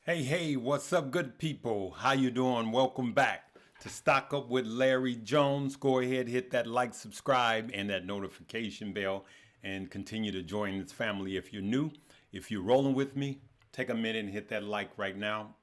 Hey, what's up, good people? How you doing? Welcome back to Stock Up with Larry Jones. Go ahead, hit that like, subscribe, and that notification bell, and continue to join this family if you're new. If you're rolling with me, take a minute and hit that like right now.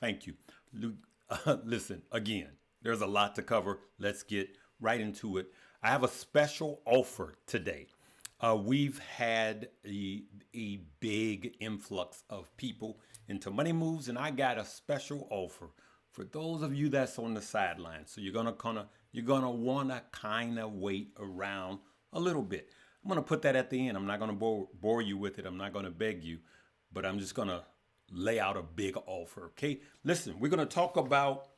Thank you. Listen, again, there's a lot to cover. Let's get right into it. I have a special offer today. We've had a big influx of people into money moves, and I got a special offer for those of you that's on the sidelines. So you're gonna wanna kind of wait around a little bit. I'm gonna put that at the end. I'm not gonna bore you with it. I'm not gonna beg you, but I'm just gonna lay out a big offer. Okay, listen, we're gonna talk about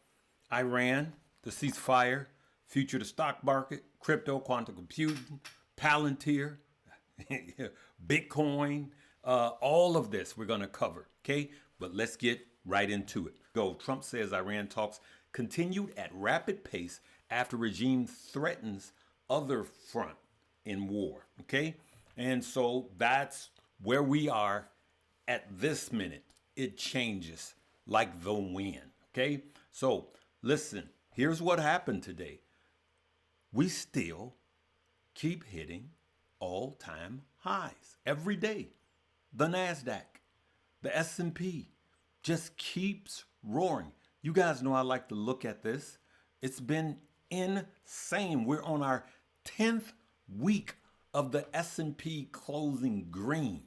Iran, the ceasefire, future of the stock market, crypto, quantum computing, Palantir, Bitcoin, all of this we're going to cover. Okay, but let's get right into it. Go. Trump says Iran talks continued at rapid pace after regime threatens other front in war. Okay, and so that's where we are at this minute. It changes like the wind. Okay, so listen, here's what happened today. We still keep hitting all-time highs every day. The NASDAQ, the S&P just keeps roaring. You guys know I like to look at this. It's been insane. We're on our 10th week of the S&P closing green.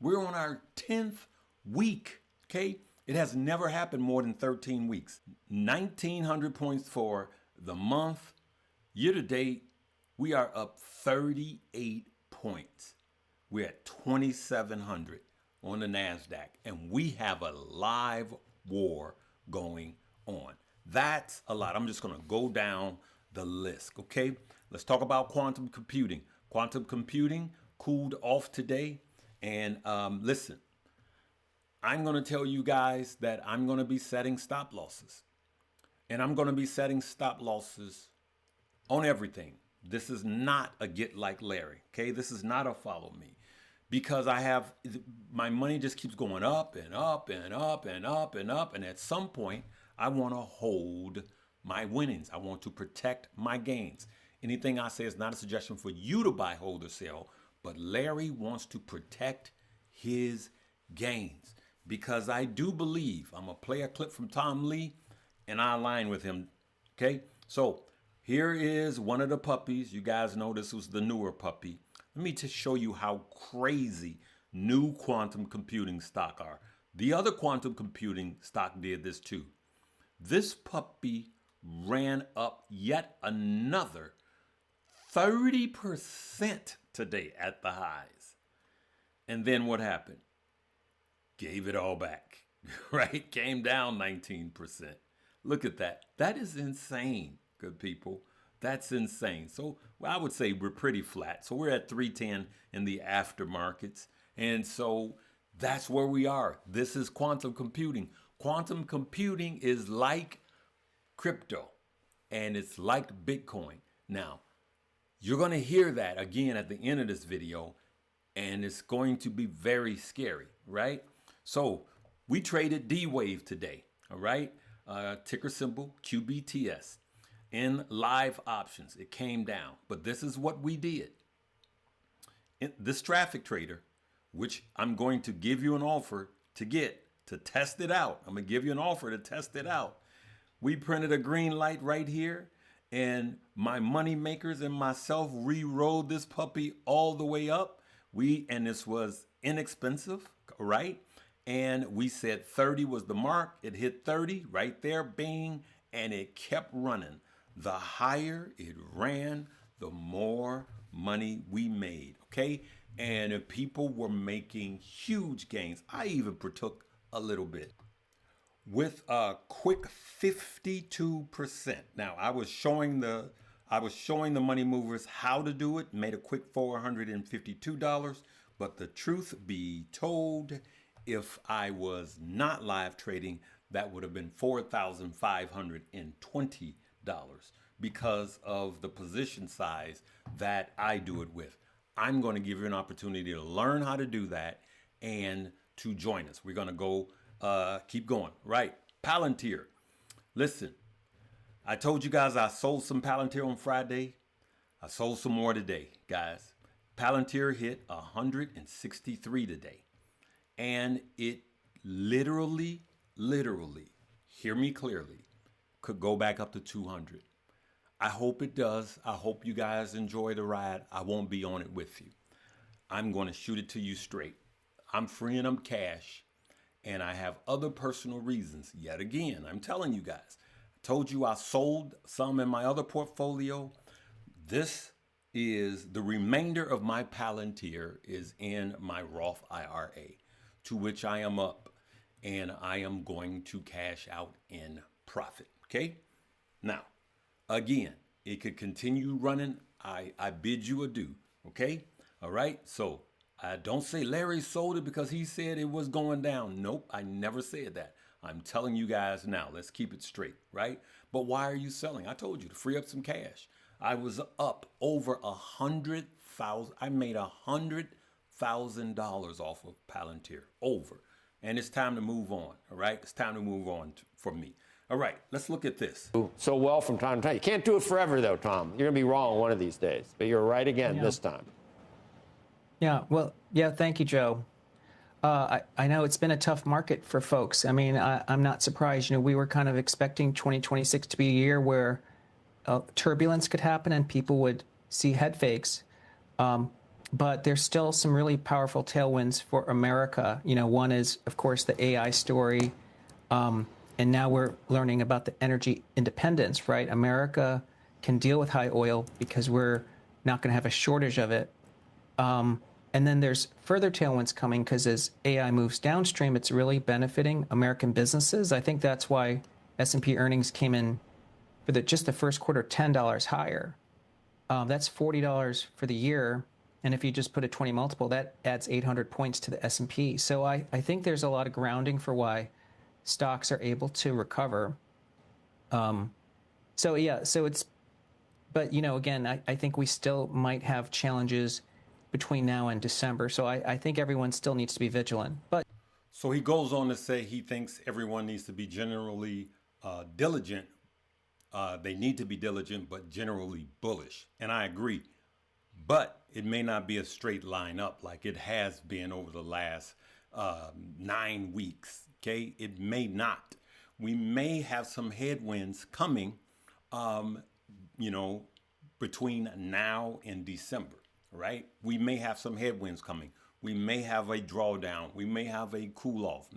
We're on our 10th week, okay? It has never happened more than 13 weeks. 1,900 points for the month. Year to date, we are up 38 points. We're at 2,700 on the NASDAQ, and we have a live war going on. That's a lot. I'm just going to go down the list, okay? Let's talk about quantum computing. Quantum computing cooled off today, and listen, I'm going to tell you guys that I'm going to be setting stop losses, and I'm going to be setting stop losses on everything. This is not a get like Larry, okay? This is not a follow me, because my money just keeps going up and up and up and up and up. And at some point, I want to hold my winnings. I want to protect my gains. Anything I say is not a suggestion for you to buy, hold, or sell, but Larry wants to protect his gains, because I do believe, I'm going to play a clip from Tom Lee and I align with him, okay? So here is one of the puppies. You guys know this was the newer puppy. Let me just show you how crazy new quantum computing stock are. The other quantum computing stock did this too. This puppy ran up yet another 30% today at the highs. And then what happened? Gave it all back, right? Came down 19%. Look at that. That is insane. Good people. That's insane. So I would say we're pretty flat. So we're at 310 in the aftermarkets. And so that's where we are. This is quantum computing. Quantum computing is like crypto, and it's like Bitcoin. Now, you're going to hear that again at the end of this video, and it's going to be very scary, right? So we traded D-Wave today, all right? Ticker symbol QBTS. In live options, it came down. But this is what we did. This traffic trader, which I'm going to give you an offer to test it out. I'm going to give you an offer to test it out. We printed a green light right here, and my money makers and myself re-rolled this puppy all the way up. And this was inexpensive, right? And we said 30 was the mark. It hit 30 right there, bing, and it kept running. The higher it ran, the more money we made, okay? And if people were making huge gains, I even partook a little bit with a quick 52%. Now, I was showing the money movers how to do it, made a quick $452, but the truth be told, if I was not live trading, that would have been $4,520 because of the position size that I do it with. I'm going to give you an opportunity to learn how to do that and to join us. We're going to go Keep going. Right. Palantir. Listen, I told you guys I sold some Palantir on Friday. I sold some more today, guys. Palantir hit 163 today. And it literally, hear me clearly, could go back up to 200. I hope it does. I hope you guys enjoy the ride. I won't be on it with you. I'm going to shoot it to you straight. I'm freeing up cash, and I have other personal reasons. Yet again, I'm telling you guys. I told you I sold some in my other portfolio. This is the remainder of my Palantir is in my Roth IRA, to which I am up, and I am going to cash out in profit. Okay? Now, again, it could continue running. I bid you adieu. Okay? All right? So don't say Larry sold it because he said it was going down. Nope, I never said that. I'm telling you guys now. Let's keep it straight, right? But why are you selling? I told you to free up some cash. I was up over 100,000. I made $100,000 off of Palantir. Over. And it's time to move on. All right? It's time to move on for me. All right, let's look at this. So well from time to time. You can't do it forever, though, Tom. You're going to be wrong one of these days. But you're right again this time. Yeah, well, yeah, thank you, Joe. I know it's been a tough market for folks. I mean, I'm not surprised. You know, we were kind of expecting 2026 to be a year where turbulence could happen and people would see head fakes. But there's still some really powerful tailwinds for America. You know, one is, of course, the AI story. And now we're learning about the energy independence, right? America can deal with high oil because we're not going to have a shortage of it. And then there's further tailwinds coming because as AI moves downstream, it's really benefiting American businesses. I think that's why S&P earnings came in for just the first quarter $10 higher. That's $40 for the year. And if you just put a 20 multiple, that adds 800 points to the S&P. So I think there's a lot of grounding for why stocks are able to recover. So it's, but you know, again, I think we still might have challenges between now and December. So I think everyone still needs to be vigilant. But so he goes on to say he thinks everyone needs to be generally diligent. They need to be diligent, but generally bullish. And I agree. But it may not be a straight line up like it has been over the last 9 weeks. Okay, it may not. We may have some headwinds coming, you know, between now and December, right? We may have some headwinds coming. We may have a drawdown. We may have a cool off.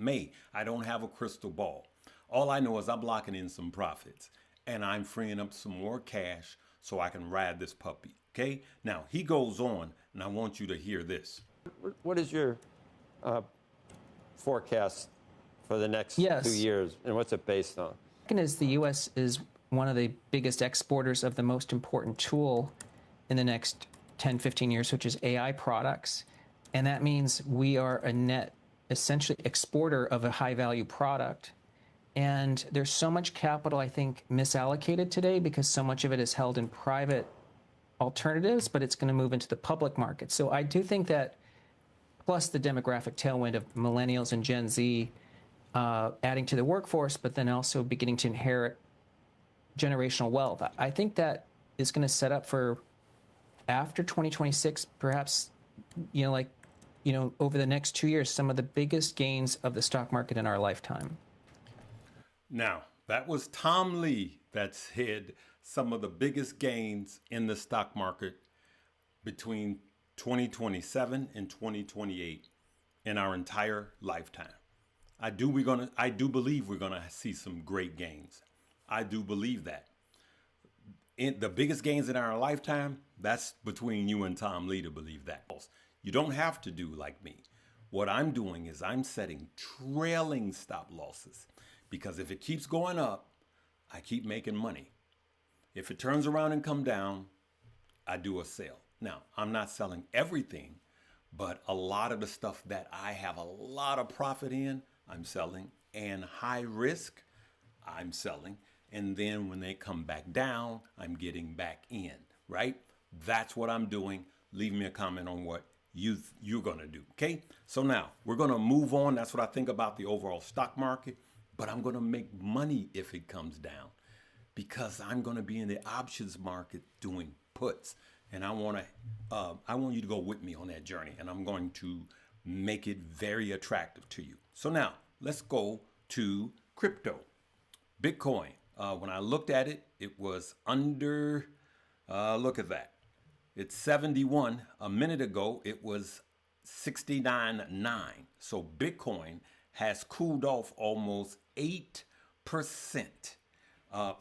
I don't have a crystal ball. All I know is I'm locking in some profits and I'm freeing up some more cash so I can ride this puppy. Okay. Now he goes on, and I want you to hear this. What is your forecast for the next 2 years, and what's it based on? Second is the U.S. is one of the biggest exporters of the most important tool in the next 10, 15 years, which is AI products. And that means we are a net, essentially, exporter of a high-value product. And there's so much capital, I think, misallocated today because so much of it is held in private alternatives, but it's going to move into the public market. So I do think that, plus the demographic tailwind of millennials and Gen Z, adding to the workforce, but then also beginning to inherit generational wealth. I think that is going to set up for after 2026, perhaps, you know, like, you know, over the next 2 years, some of the biggest gains of the stock market in our lifetime. Now, that was Tom Lee that said some of the biggest gains in the stock market between 2027 and 2028 in our entire lifetime. I do believe we're gonna see some great gains. I do believe that. The biggest gains in our lifetime, that's between you and Tom Lee to believe that. You don't have to do like me. What I'm doing is I'm setting trailing stop losses because if it keeps going up, I keep making money. If it turns around and come down, I do a sale. Now, I'm not selling everything, but a lot of the stuff that I have a lot of profit in, I'm selling, and high risk, I'm selling. And then when they come back down, I'm getting back in, right? That's what I'm doing. Leave me a comment on what you're going to do. Okay. So now we're going to move on. That's what I think about the overall stock market. But I'm going to make money if it comes down, because I'm going to be in the options market doing puts. And I want you to go with me on that journey. And I'm going to make it very attractive to you. So now let's go to crypto. Bitcoin. When I looked at it, it was under, look at that. It's 71. A minute ago, it was 69.9. So Bitcoin has cooled off almost 8%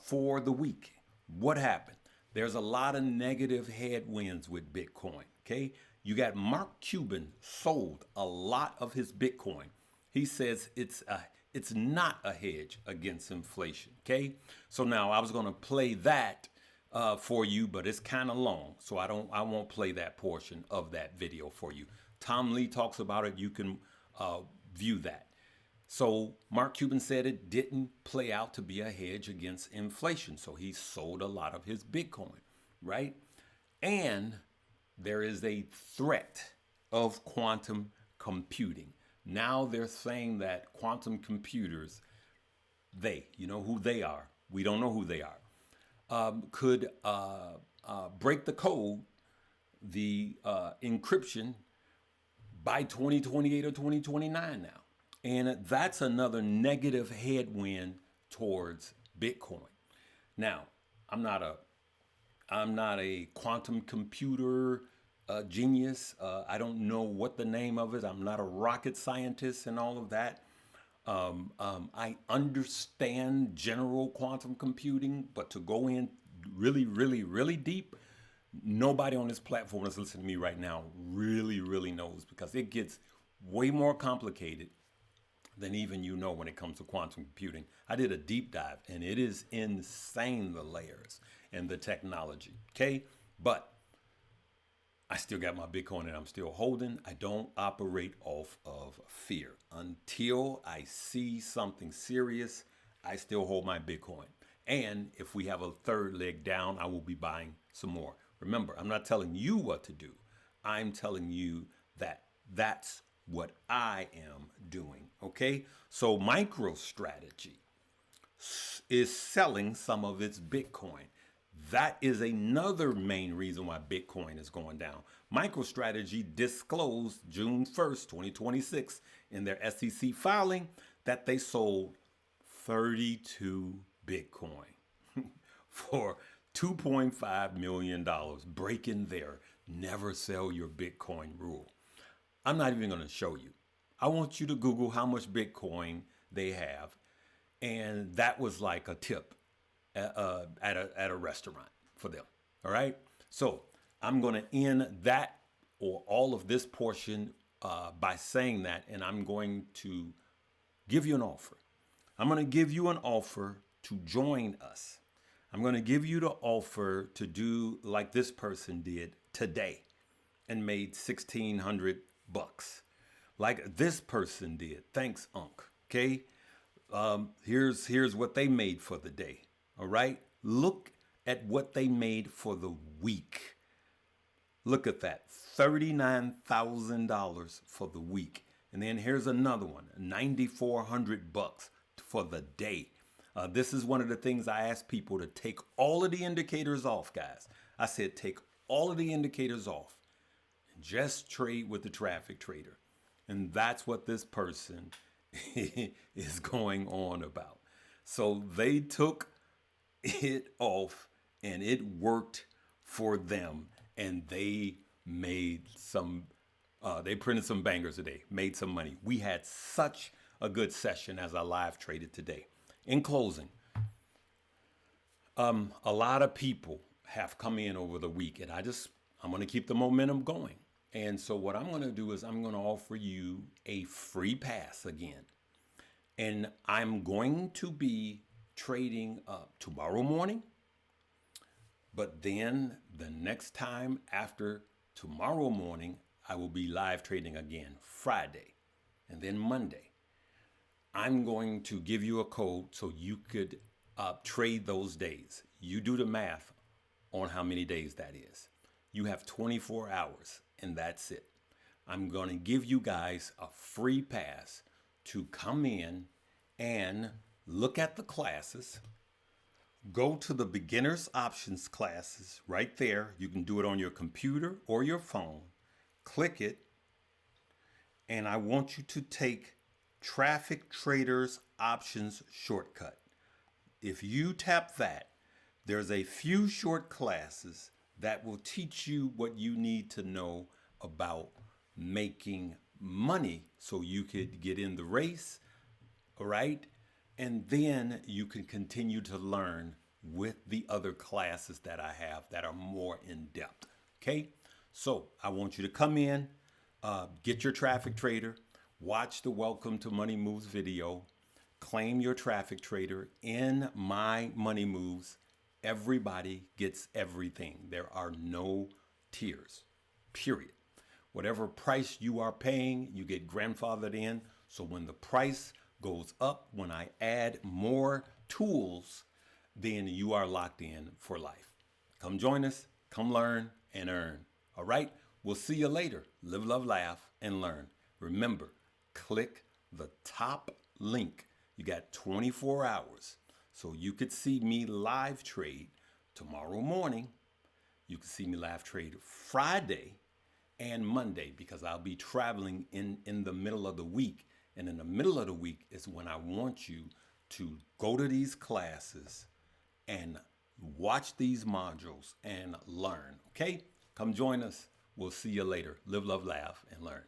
for the week. What happened? There's a lot of negative headwinds with Bitcoin. Okay. You got Mark Cuban sold a lot of his Bitcoin. He says it's not a hedge against inflation. Okay. So now I was going to play that for you, but it's kind of long, so I won't play that portion of that video for you. Tom Lee talks about it. You can view that. So Mark Cuban said it didn't play out to be a hedge against inflation, so he sold a lot of his Bitcoin, right? And there is a threat of quantum computing. Now they're saying that quantum computers, you know who they are. We don't know who they are. Could break the code, the encryption, by 2028 or 2029 now. And that's another negative headwind towards Bitcoin. Now, I'm not a quantum computer genius. I don't know what the name of it. I'm not a rocket scientist and all of that. I understand general quantum computing, but to go in really, really, really deep, nobody on this platform that's listening to me right now really, really knows, because it gets way more complicated than even when it comes to quantum computing. I did a deep dive, and it is insane, the layers and the technology. Okay, but I still got my Bitcoin and I'm still holding. I don't operate off of fear. Until I see something serious, I still hold my Bitcoin. And if we have a third leg down, I will be buying some more. Remember, I'm not telling you what to do. I'm telling you that that's what I am doing. Okay? So MicroStrategy is selling some of its Bitcoin. That is another main reason why Bitcoin is going down. MicroStrategy disclosed June 1st, 2026 in their SEC filing that they sold 32 Bitcoin for $2.5 million, breaking their never sell your Bitcoin rule. I'm not even going to show you. I want you to Google how much Bitcoin they have. And that was like a tip at a restaurant for them. All right. So I'm going to end that, or all of this portion, by saying that, and I'm going to give you an offer. I'm going to give you an offer to join us. I'm going to give you the offer to do like this person did today and made $1,600, like this person did. Thanks, Unc. Okay. Here's what they made for the day. All right. Look at what they made for the week. Look at that. $39,000 for the week. And then here's another one, $9,400 for the day. This is one of the things I ask people to take all of the indicators off, guys. I said, take all of the indicators off and just trade with the traffic trader. And that's what this person is going on about. So they took it off and it worked for them, and they made they printed some bangers today, made some money. We had such a good session as I live traded today. In closing, a lot of people have come in over the week, and I'm going to keep the momentum going. And so what I'm going to do is I'm going to offer you a free pass again. And I'm going to be trading tomorrow morning. But then the next time after tomorrow morning, I will be live trading again Friday and then Monday. I'm going to give you a code so you could trade those days. You do the math on how many days that is. You have 24 hours and that's it. I'm going to give you guys a free pass to come in and look at the classes. Go to the beginners options classes right there. You can do it on your computer or your phone. Click it. And I want you to take Traffic Traders Options Shortcut. If you tap that, there's a few short classes that will teach you what you need to know about making money so you could get in the race, all right? And then you can continue to learn with the other classes that I have that are more in depth, okay? So I want you to come in, get your traffic trader, watch the Welcome to Money Moves video, claim your traffic trader. In my Money Moves, everybody gets everything. There are no tiers, period. Whatever price you are paying, you get grandfathered in. So when the price goes up, when I add more tools, then you are locked in for life. Come join us, come learn and earn. All right? We'll see you later. Live, love, laugh, and learn. Remember, click the top link. You got 24 hours. So you could see me live trade tomorrow morning. You can see me live trade Friday and Monday because I'll be traveling in the middle of the week. And in the middle of the week is when I want you to go to these classes and watch these modules and learn. Okay? Come join us. We'll see you later. Live, love, laugh, and learn.